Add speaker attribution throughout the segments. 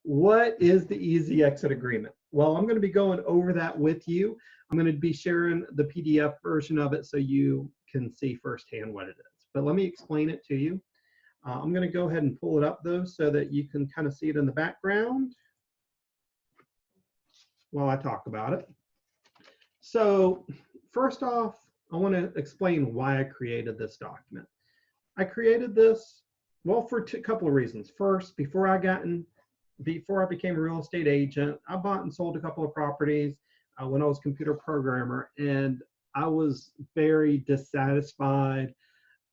Speaker 1: what is the easy exit agreement? Well, I'm going to be going over that with you. I'm going to be sharing the PDF version of it so you can see firsthand what it is. But let me explain it to you. I'm going to go ahead and pull it up though so that you can kind of see it in the background while I talk about it. So first off, I want to explain why I created this document. I created this, well, for a couple of reasons. First, before I became a real estate agent, I bought and sold a couple of properties when I was a computer programmer, and I was very dissatisfied,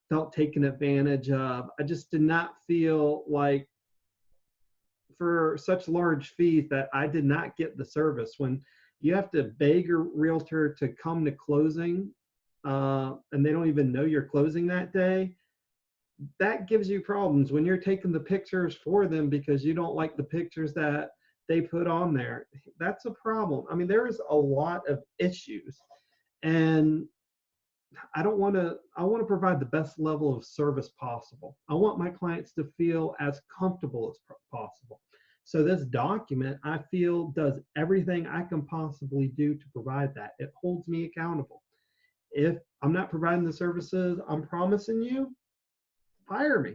Speaker 1: felt taken advantage of. I just did not feel like for such large fees that I did not get the service. When you have to beg a realtor to come to closing and they don't even know you're closing that day, that gives you problems when you're taking the pictures for them because you don't like the pictures that they put on there. That's a problem. I mean, there is a lot of issues, and I want to provide the best level of service possible. I want my clients to feel as comfortable as possible. So this document, I feel, does everything I can possibly do to provide that. It holds me accountable. If I'm not providing the services I'm promising you, fire me.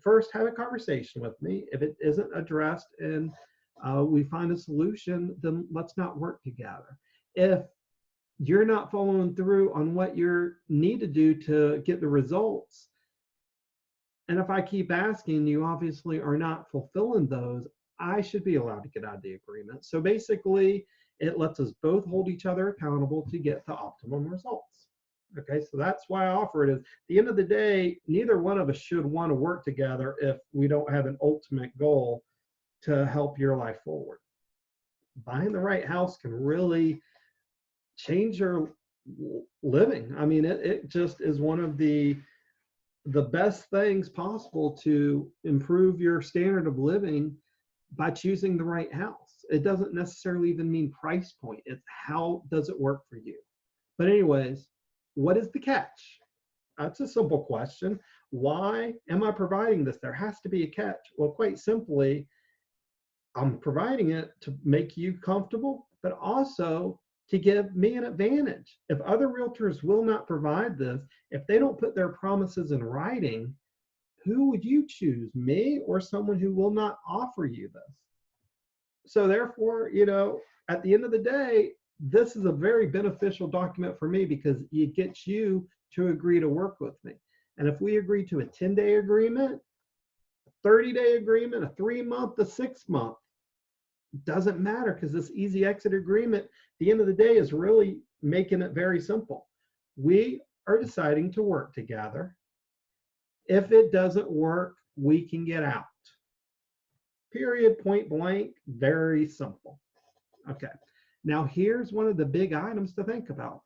Speaker 1: First have a conversation with me. If it isn't addressed and we find a solution, then let's not work together. If you're not following through on what you need to do to get the results, and if I keep asking, you obviously are not fulfilling those, I should be allowed to get out of the agreement. So basically, it lets us both hold each other accountable to get the optimum results. Okay, so that's why I offer it. Is at the end of the day, neither one of us should want to work together if we don't have an ultimate goal to help your life forward. Buying the right house can really change your living. I mean, it just is one of the best things possible to improve your standard of living by choosing the right house. It doesn't necessarily even mean price point. It's how does it work for you? But anyways, what is the catch? That's a simple question. Why am I providing this? There has to be a catch. Well, quite simply, I'm providing it to make you comfortable, but also to give me an advantage. If other realtors will not provide this, if they don't put their promises in writing, who would you choose, me or someone who will not offer you this? So therefore, at the end of the day, this is a very beneficial document for me because it gets you to agree to work with me. And if we agree to a 10-day agreement, a 30-day agreement, a 3-month, a 6-month, doesn't matter, because this easy exit agreement, at the end of the day, is really making it very simple. We are deciding to work together. If it doesn't work, we can get out. Period, point blank, very simple. Okay. Now, here's one of the big items to think about.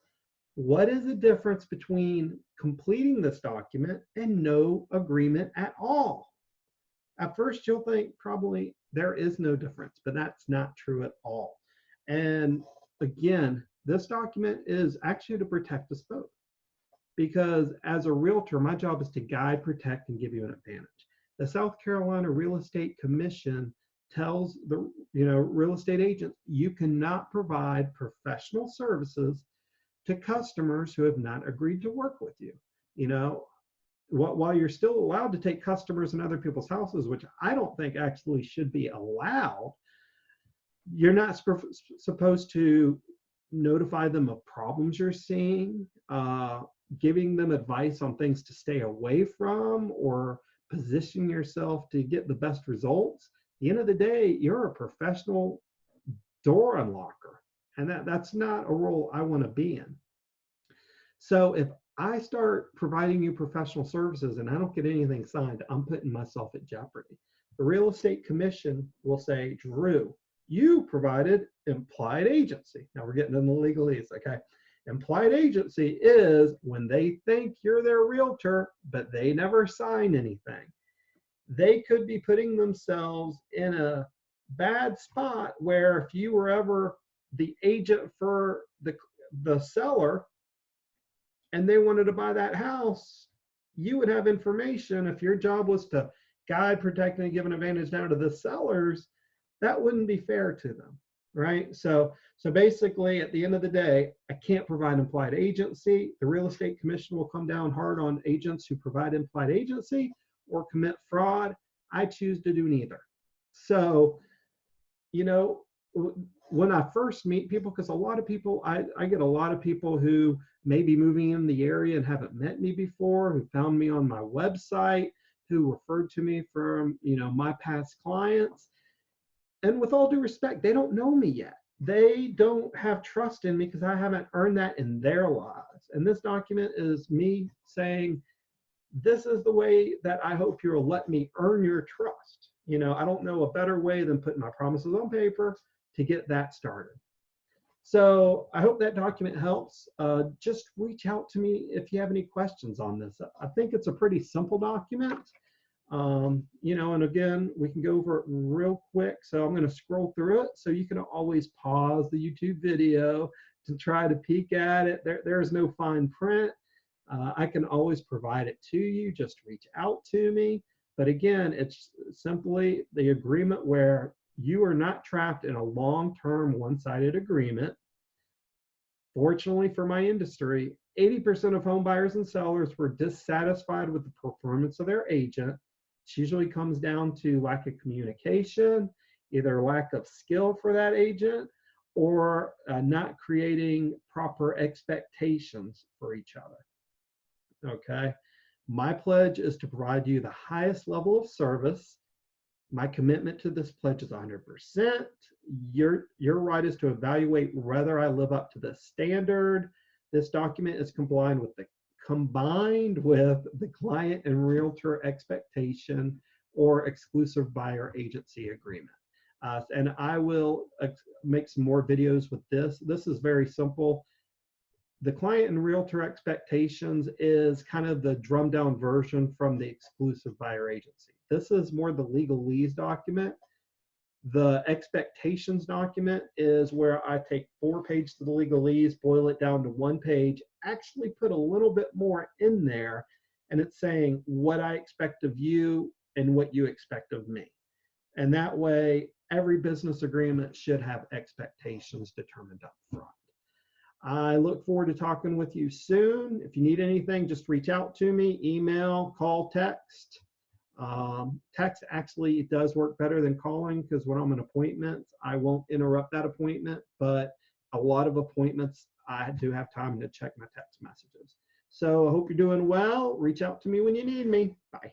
Speaker 1: What is the difference between completing this document and no agreement at all? At first, you'll think probably there is no difference, but that's not true at all. And again, this document is actually to protect us both. Because as a realtor, my job is to guide, protect, and give you an advantage. The South Carolina Real Estate Commission tells the real estate agents, you cannot provide professional services to customers who have not agreed to work with you. While you're still allowed to take customers in other people's houses, which I don't think actually should be allowed, you're not supposed to notify them of problems you're seeing, giving them advice on things to stay away from, or position yourself to get the best results. At the end of the day, you're a professional door unlocker, and that's not a role I want to be in. So if I start providing you professional services and I don't get anything signed, I'm putting myself at jeopardy. The Real Estate Commission will say, Drew, you provided implied agency. Now we're getting into the legalese, okay? Implied agency is when they think you're their realtor, but they never sign anything. They could be putting themselves in a bad spot where if you were ever the agent for the seller and they wanted to buy that house, you would have information. If your job was to guide, protect, and give an advantage now to the sellers, that wouldn't be fair to them, right? So basically, at the end of the day, I can't provide implied agency. The real estate commission will come down hard on agents who provide implied agency or commit fraud. I choose to do neither. So, you know, when I first meet people, because a lot of people, I get a lot of people who may be moving in the area and haven't met me before, who found me on my website, who referred to me from, my past clients. And with all due respect, they don't know me yet. They don't have trust in me because I haven't earned that in their lives. And this document is me saying, this is the way that I hope you'll let me earn your trust. I don't know a better way than putting my promises on paper to get that started. So I hope that document helps. Just reach out to me if you have any questions on this. I think it's a pretty simple document. And again, we can go over it real quick. So I'm going to scroll through it. So you can always pause the YouTube video to try to peek at it. There's no fine print. I can always provide it to you. Just reach out to me. But again, it's simply the agreement where you are not trapped in a long-term one-sided agreement. Fortunately for my industry, 80% of home buyers and sellers were dissatisfied with the performance of their agent. It usually comes down to lack of communication, either lack of skill for that agent, or not creating proper expectations for each other. Okay. My pledge is to provide you the highest level of service. My commitment to this pledge is 100%. Your right is to evaluate whether I live up to the standard. This document is combined with the client and realtor expectation or exclusive buyer agency agreement. And I will make some more videos with this. This is very simple. The client and realtor expectations is kind of the drummed down version from the exclusive buyer agency. This is more the legalese document. The expectations document is where I take 4 pages of the legalese, boil it down to 1 page, actually put a little bit more in there, and it's saying what I expect of you and what you expect of me. And that way, every business agreement should have expectations determined up front. I look forward to talking with you soon. If you need anything, just reach out to me, email, call, text. Text actually does work better than calling because when I'm in appointments, I won't interrupt that appointment, but a lot of appointments, I do have time to check my text messages. So I hope you're doing well. Reach out to me when you need me. Bye.